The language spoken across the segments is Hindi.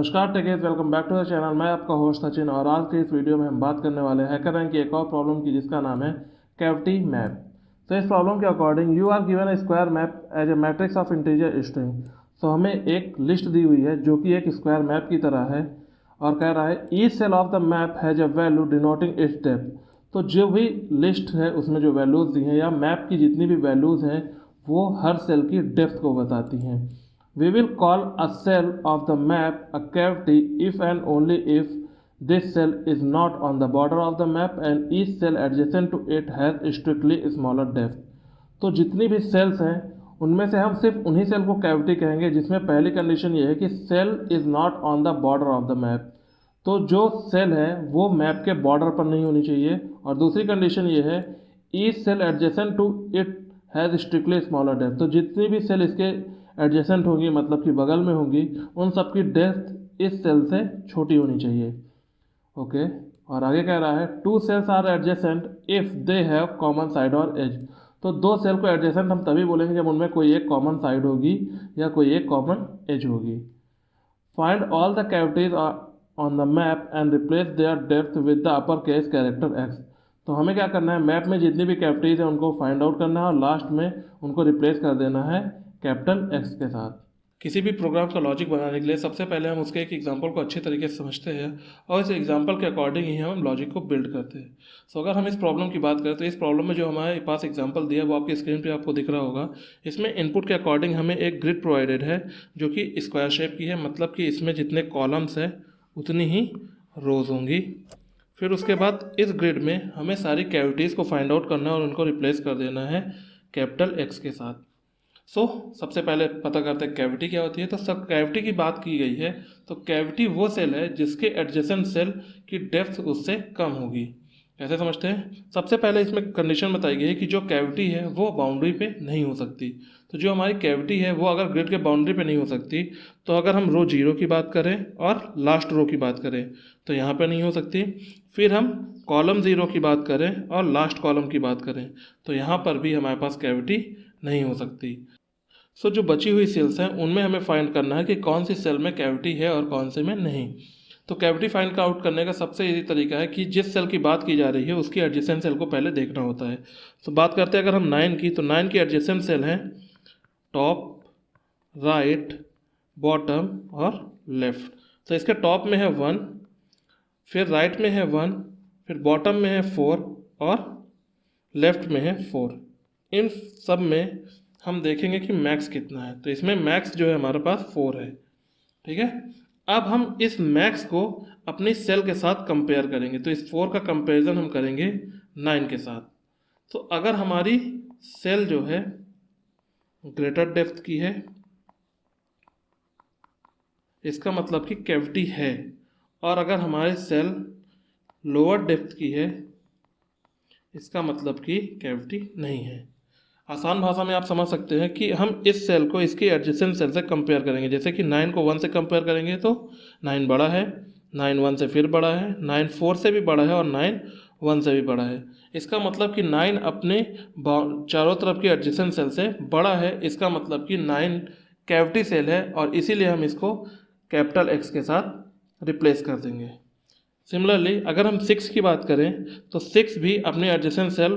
नमस्कार टेकेस, welcome back to the channel. मैं आपका होस्ट सचिन और आज के इस वीडियो में हम बात करने वाले हैं हैकर रैंक की एक और प्रॉब्लम की जिसका नाम है कैविटी मैप। तो इस प्रॉब्लम के according you are given a square map as a matrix of integer string. तो हमें एक लिस्ट दी हुई है जो कि एक स्क्वायर मैप की तरह है और कह रहा है each cell of the map has a value denoting its depth. तो जो भी लिस्ट है उसमें जो वैल्यूज़ दी हैं या मैप की जितनी भी वैल्यूज़ हैं वो हर सेल की डेप्थ को बताती हैं। We will call a cell of the map a cavity if and only if this cell is not on the border of the map and each cell adjacent to it has strictly smaller depth। तो जितनी भी सेल्स हैं उनमें से हम सिर्फ उन्हीं सेल को कैविटी कहेंगे जिसमें पहली कंडीशन ये है कि cell is not on the border of the map. तो जो सेल है वो मैप के बॉर्डर पर नहीं होनी चाहिए। और दूसरी कंडीशन ये है each cell adjacent to it has strictly smaller depth. तो जितनी भी सेल इसके एडजेसेंट होंगी मतलब कि बगल में होंगी उन सब की डेप्थ इस सेल से छोटी होनी चाहिए। ओके, और आगे कह रहा है two cells are adjacent if they have common side और एज। तो दो सेल को एडजेसेंट हम तभी बोलेंगे जब उनमें कोई एक कॉमन साइड होगी या कोई एक कॉमन एज होगी। Find all the cavities on the map and replace their depth with the upper case character X. तो हमें क्या करना है, मैप में जितनी भी कैविटीज हैं उनको फाइंड आउट करना है और लास्ट में उनको रिप्लेस कर देना है कैपिटल एक्स के साथ। किसी भी प्रोग्राम का लॉजिक बनाने के लिए सबसे पहले हम उसके एक एग्जांपल को अच्छे तरीके से समझते हैं और इस एग्जांपल के अकॉर्डिंग ही हम लॉजिक को बिल्ड करते हैं। सो अगर हम इस प्रॉब्लम की बात करें तो इस प्रॉब्लम में जो हमारे पास एग्जांपल दिया है वो आपकी स्क्रीन पे आपको दिख रहा होगा। इसमें इनपुट के अकॉर्डिंग हमें एक ग्रिड प्रोवाइडेड है जो कि स्क्वायर शेप की है, मतलब कि इसमें जितने कॉलम्स हैं उतनी ही रोज होंगी। फिर उसके बाद इस ग्रिड में हमें सारी कैविटीज़ को फाइंड आउट करना है और उनको रिप्लेस कर देना है कैपिटल एक्स के साथ। सबसे पहले पता करते हैं कैविटी क्या होती है। तो सब कैविटी की बात की गई है तो कैविटी वो सेल है जिसके एडजेसेंट सेल की डेप्थ उससे कम होगी। कैसे समझते हैं, सबसे पहले इसमें कंडीशन बताई गई है कि जो कैविटी है वो बाउंड्री पे नहीं हो सकती। तो जो हमारी कैविटी है वो अगर ग्रिड के बाउंड्री पे नहीं हो सकती तो अगर हम रो 0 की बात करें और लास्ट रो की बात करें तो यहाँ पे नहीं हो सकती। फिर हम कॉलम 0 की बात करें और लास्ट कॉलम की बात करें तो यहाँ पर भी हमारे पास कैविटी नहीं हो सकती। जो बची हुई सेल्स हैं उनमें हमें फाइंड करना है कि कौन सी सेल में कैविटी है और कौन से में नहीं। तो कैविटी फाइंड आउट करने का सबसे इजी तरीका है कि जिस सेल की बात की जा रही है उसकी एडजेसेंट सेल को पहले देखना होता है। तो बात करते हैं अगर हम 9 की, तो 9 की एडजेसेंट सेल हैं टॉप, राइट, बॉटम और लेफ़्ट। तो इसके टॉप में है 1, फिर राइट में है 1, फिर बॉटम में है 4 और लेफ़्ट में है 4। इन सब में हम देखेंगे कि मैक्स कितना है। तो इसमें मैक्स जो है हमारे पास 4 है। ठीक है, अब हम इस मैक्स को अपनी सेल के साथ कंपेयर करेंगे। तो इस 4 का कंपेरिजन हम करेंगे 9 के साथ। तो अगर हमारी सेल जो है ग्रेटर डेप्थ की है इसका मतलब कि कैविटी है, और अगर हमारी सेल लोअर डेप्थ की है इसका मतलब कि कैविटी नहीं है। आसान भाषा में आप समझ सकते हैं कि हम इस सेल को इसकी एडजेसेंट सेल से कंपेयर करेंगे। जैसे कि 9 को 1 से कंपेयर करेंगे तो 9 बड़ा है, 9 1 से फिर बड़ा है, 9 4 से भी बड़ा है और 9 1 से भी बड़ा है। इसका मतलब कि 9 अपने चारों तरफ की एडजेसेंट सेल से बड़ा है। इसका मतलब कि 9 कैविटी सेल है और इसीलिए हम इसको कैपिटल एक्स के साथ रिप्लेस कर देंगे। सिमिलरली अगर हम 6 की बात करें तो 6 भी अपने एडजेसेंट सेल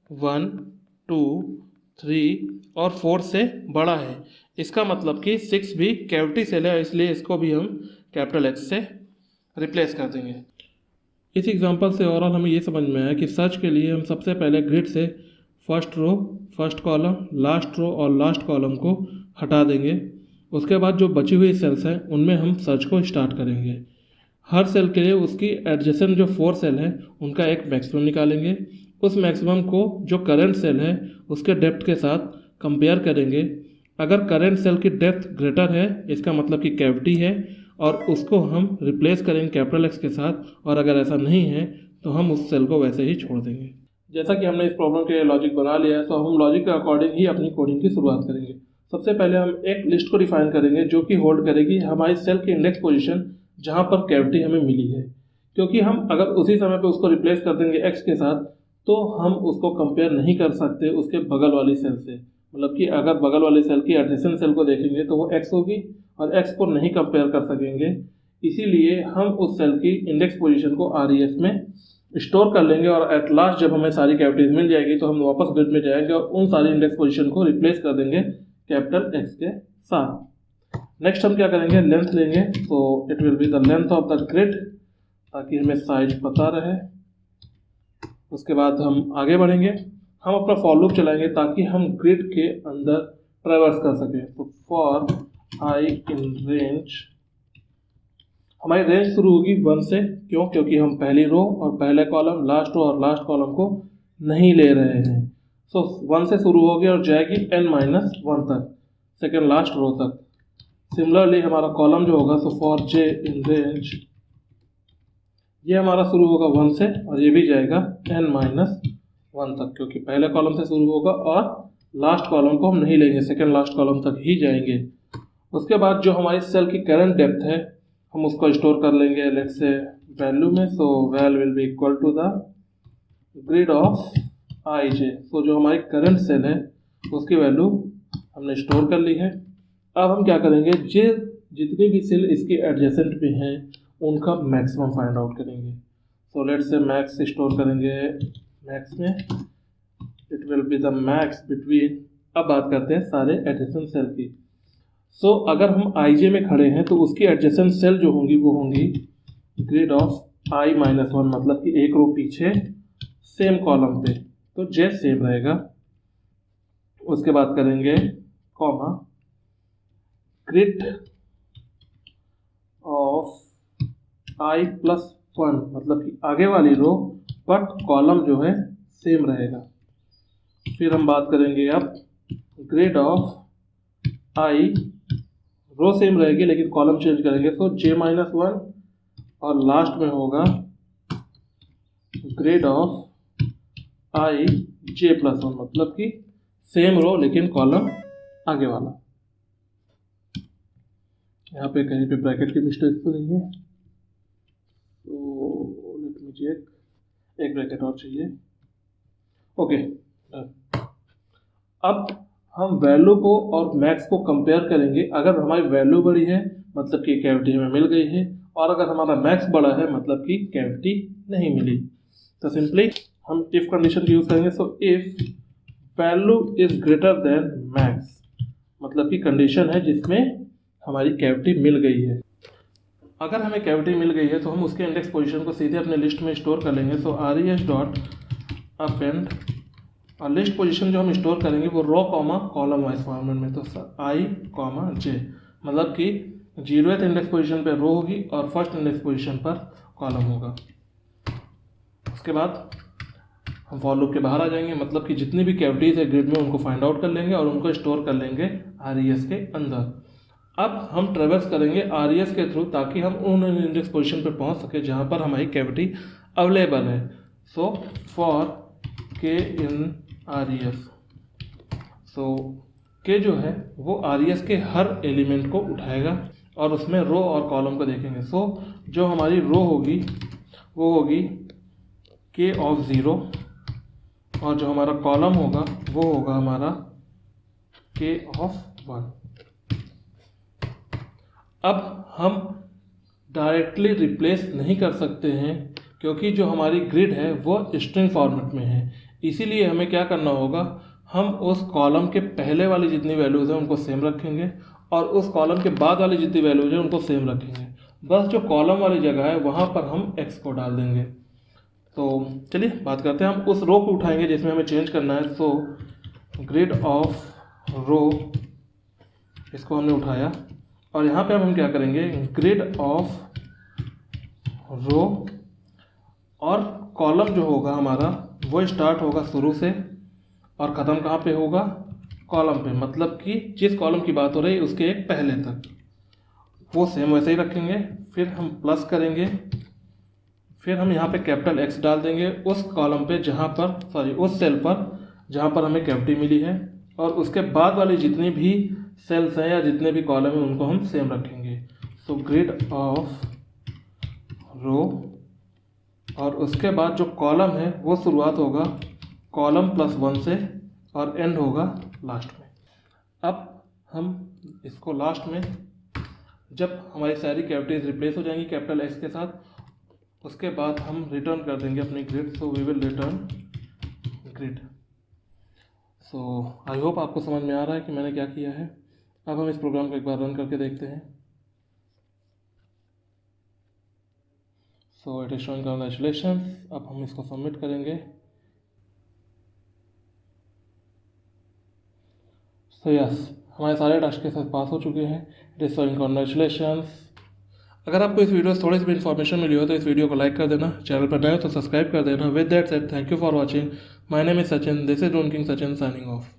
1 2 3 और 4 से बड़ा है। इसका मतलब कि 6 भी कैविटी सेल है, इसलिए इसको भी हम कैपिटल एक्स से रिप्लेस कर देंगे। इस एग्जांपल से ओवरऑल हमें ये समझ में आया कि सर्च के लिए हम सबसे पहले ग्रिड से first row, first column, last row और लास्ट कॉलम को हटा देंगे। उसके बाद जो बची हुई सेल्स हैं उनमें हम सर्च को स्टार्ट करेंगे। हर सेल के लिए उसकी एडजेसेंट जो 4 सेल हैं उनका एक मैक्सिमम निकालेंगे। उस मैक्सिमम को जो करंट सेल है उसके डेप्थ के साथ कंपेयर करेंगे। अगर करंट सेल की डेप्थ ग्रेटर है इसका मतलब कि कैविटी है और उसको हम रिप्लेस करेंगे कैपिटल एक्स के साथ, और अगर ऐसा नहीं है तो हम उस सेल को वैसे ही छोड़ देंगे। जैसा कि हमने इस प्रॉब्लम के लिए लॉजिक बना लिया है तो हम लॉजिक के अकॉर्डिंग ही अपनी कोडिंग की शुरुआत करेंगे। सबसे पहले हम एक लिस्ट को डिफाइन करेंगे जो कि होल्ड करेगी हमारी सेल की इंडेक्स पोजीशन जहाँ पर कैविटी हमें मिली है, क्योंकि हम अगर उसी समय पर उसको रिप्लेस कर देंगे एक्स के साथ तो हम उसको कंपेयर नहीं कर सकते उसके बगल वाली सेल से। मतलब कि अगर बगल वाली सेल की एडजेसेंट सेल को देखेंगे तो वो एक्स होगी और एक्स को नहीं कंपेयर कर सकेंगे इसीलिए हम उस सेल की इंडेक्स पोजीशन को RES में स्टोर कर लेंगे और एट लास्ट जब हमें सारी कैविटीज मिल जाएगी तो हम वापस ग्रिड में जाएंगे और उन सारी इंडेक्स पोजीशन को रिप्लेस कर देंगे कैपिटल X के साथ। नेक्स्ट हम क्या करेंगे, लेंथ लेंगे, तो it will be the length of the grid, ताकि हमें साइज पता रहे। उसके बाद हम आगे बढ़ेंगे, हम अपना फॉर लूप चलाएंगे ताकि हम ग्रिड के अंदर ट्रैवर्स कर सकें। तो फॉर I इन रेंज, हमारी रेंज शुरू होगी 1 से, क्यों? क्योंकि हम पहली रो और पहले कॉलम, लास्ट रो और लास्ट कॉलम को नहीं ले रहे हैं। सो 1 से शुरू होगी और जाएगी n-1 तक, सेकेंड लास्ट रो तक। सिमिलरली हमारा कॉलम जो होगा, so for j in range, ये हमारा शुरू होगा 1 से और ये भी जाएगा n-1 तक, क्योंकि पहले कॉलम से शुरू होगा और लास्ट कॉलम को हम नहीं लेंगे, सेकेंड लास्ट कॉलम तक ही जाएंगे। उसके बाद जो हमारी सेल की करंट डेप्थ है हम उसको स्टोर कर लेंगे लेट्स से वैल्यू में। So well will be equal to the grid of IJ। So जो हमारी करंट सेल है उसकी वैल्यू हमने स्टोर कर ली है। अब हम क्या करेंगे, जितनी भी सेल इसके एडजेसेंट में हैं उनका मैक्सिमम फाइंड आउट करेंगे। So let's say max store करेंगे मैक्स में, it will be the max between, अब बात करते हैं सारे एडजेसेंट सेल की। सो अगर हम IJ में खड़े हैं तो उसकी एडजेसेंट सेल जो होंगी वो होंगी ग्रिड ऑफ I-1, मतलब कि एक रो पीछे सेम कॉलम पे, तो J सेम रहेगा। उसके बाद करेंगे कॉमा ग्रिड ऑफ I+1, मतलब कि आगे वाली रो बट कॉलम जो है सेम रहेगा। फिर हम बात करेंगे अब grid of I, row same रहेगी लेकिन कॉलम चेंज करेंगे, तो J-1 और लास्ट में होगा ग्रिड ऑफ IJ+1, मतलब कि सेम रो लेकिन कॉलम आगे वाला। यहाँ पे कहीं पे ब्रैकेट की मिस्टेक तो नहीं है, तो लेट मी चेक, एक ब्रैकेट और चाहिए। ओके, अब हम वैल्यू को और मैक्स को कंपेयर करेंगे। अगर हमारी वैल्यू बड़ी है मतलब कि कैविटी हमें मिल गई है, और अगर हमारा मैक्स बड़ा है मतलब कि कैविटी नहीं मिली। तो सिंपली हम इफ कंडीशन का यूज़ करेंगे। So if value is greater than max, मतलब कि कंडीशन है जिसमें हमारी कैविटी मिल गई है। अगर हमें कैविटी मिल गई है तो हम उसके इंडेक्स पोजीशन को सीधे अपने लिस्ट में स्टोर कर लेंगे। सो RES डॉट अपेंड, और लिस्ट पोजीशन जो हम स्टोर करेंगे वो row comma column wise format में, तो I, J, मतलब कि 0th इंडेक्स पोजीशन पर रो होगी और फर्स्ट इंडेक्स पोजीशन पर कॉलम होगा। उसके बाद हम फॉर लूप के बाहर आ जाएंगे, मतलब कि जितनी भी कैविटीज है ग्रिड में उनको फाइंड आउट कर लेंगे और उनको स्टोर कर लेंगे RES के अंदर। अब हम ट्रेवर्स करेंगे RES के थ्रू ताकि हम उन इंडेक्स पोजीशन पर पहुंच सके जहां पर हमारी कैविटी अवेलेबल है। So for K in RES, so K जो है वो RES के हर एलिमेंट को उठाएगा और उसमें रो और कॉलम को देखेंगे। सो जो हमारी रो होगी वो होगी K ऑफ 0 और जो हमारा कॉलम होगा वो होगा हमारा K ऑफ 1। अब हम डायरेक्टली रिप्लेस नहीं कर सकते हैं क्योंकि जो हमारी ग्रिड है वो स्ट्रिंग फॉर्मेट में है। इसीलिए हमें क्या करना होगा, हम उस कॉलम के पहले वाली जितनी वैल्यूज़ हैं उनको सेम रखेंगे और उस कॉलम के बाद वाली जितनी वैल्यूज़ हैं उनको सेम रखेंगे। बस जो कॉलम वाली जगह है वहाँ पर हम x को डाल देंगे। तो चलिए बात करते हैं, हम उस रो को उठाएंगे जिसमें हमें चेंज करना है। सो ग्रिड ऑफ रो, इसको हमने उठाया और यहाँ पे हम क्या करेंगे, ग्रिड ऑफ रो, और कॉलम जो होगा हमारा वो स्टार्ट होगा शुरू से और ख़त्म कहाँ पे होगा, कॉलम पे, मतलब कि जिस कॉलम की बात हो रही है उसके एक पहले तक वो सेम वैसे ही रखेंगे। फिर हम प्लस करेंगे, फिर हम यहाँ पे कैपिटल X डाल देंगे उस कॉलम पे जहाँ पर उस सेल पर जहाँ पर हमें कैविटी मिली है, और उसके बाद वाली जितनी भी सेल्स हैं या जितने भी कॉलम हैं उनको हम सेम रखेंगे। सो ग्रिड ऑफ रो, और उसके बाद जो कॉलम है वो शुरुआत होगा कॉलम +1 से और एंड होगा लास्ट में। अब हम इसको लास्ट में जब हमारी सारी कैविटीज रिप्लेस हो जाएंगी कैपिटल एक्स के साथ, उसके बाद हम रिटर्न कर देंगे अपनी grid. So we will return grid. So I hope आपको समझ में आ रहा है कि मैंने क्या किया है। अब हम इस प्रोग्राम को एक बार रन करके देखते हैं। So it is showing congratulations. अब हम इसको सबमिट करेंगे। सो यस, हमारे सारे टास्क के साथ पास हो चुके हैं। It is showing congratulations. अगर आपको इस वीडियो से थोड़ी सी भी इन्फॉर्मेशन मिली हो तो इस वीडियो को लाइक कर देना, चैनल पर नए हो तो सब्सक्राइब कर देना। With that said, thank you for watching. My name is Sachin, this is drone king Sachin signing off.